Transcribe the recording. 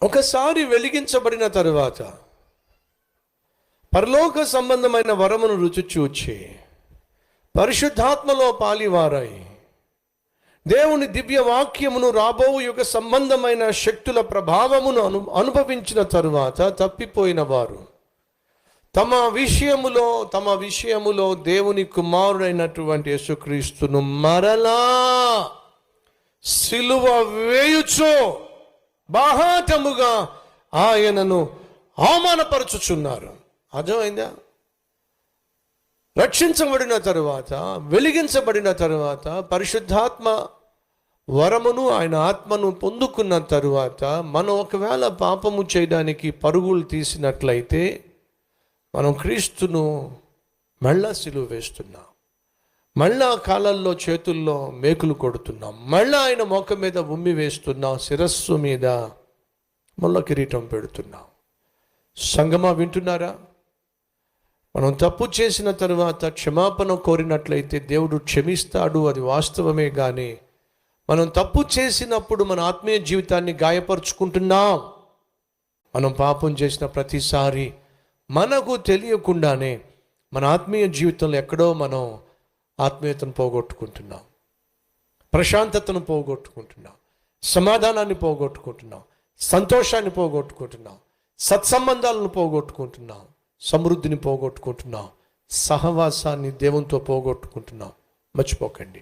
ఒకసారి వెలిగించబడిన తరువాత పరలోక సంబంధమైన వరమును రుచి చూచి పరిశుద్ధాత్మలో పాలివారై దేవుని దివ్య వాక్యమును రాబో యుగ సంబంధమైన శక్తుల ప్రభావమును అనుభవించిన తరువాత తప్పిపోయిన వారు తమ విషయములో దేవుని కుమారుడైనటువంటి యేసుక్రీస్తును మరలా సిలువ వేయుచో బాహాటముగా ఆయనను అవమానపరచుచున్నారు. అర్థమైందా? రక్షించబడిన తరువాత, వెలిగించబడిన తరువాత, పరిశుద్ధాత్మ వరమును ఆయన ఆత్మను పొందుకున్న తరువాత మనం ఒకవేళ పాపము చేయడానికి పరుగులు తీసినట్లయితే మనం క్రీస్తును మళ్ళా సిలువ వేస్తున్నాం, మళ్ళా కాళ్ళల్లో చేతుల్లో మేకులు కొడుతున్నాం, మళ్ళా ఆయన ముఖం మీద ఉమ్మి వేస్తున్నాం, శిరస్సు మీద ముళ్ళ కిరీటం పెడుతున్నాం. సంగమా వింటున్నారా? మనం తప్పు చేసిన తరువాత క్షమాపణ కోరినట్లయితే దేవుడు క్షమిస్తాడు, అది వాస్తవమే. కానీ మనం తప్పు చేసినప్పుడు మన ఆత్మీయ జీవితాన్ని గాయపరుచుకుంటున్నాం. మనం పాపం చేసిన ప్రతిసారి మనకు తెలియకుండానే మన ఆత్మీయ జీవితంలో ఎక్కడో మనం ఆత్మీయతను పోగొట్టుకుంటున్నాం, ప్రశాంతతను పోగొట్టుకుంటున్నాం, సమాధానాన్ని పోగొట్టుకుంటున్నాం, సంతోషాన్ని పోగొట్టుకుంటున్నాం, సత్సంబంధాలను పోగొట్టుకుంటున్నాం, సమృద్ధిని పోగొట్టుకుంటున్నాం, సహవాసాన్ని దేవునితో పోగొట్టుకుంటున్నాం. మర్చిపోకండి.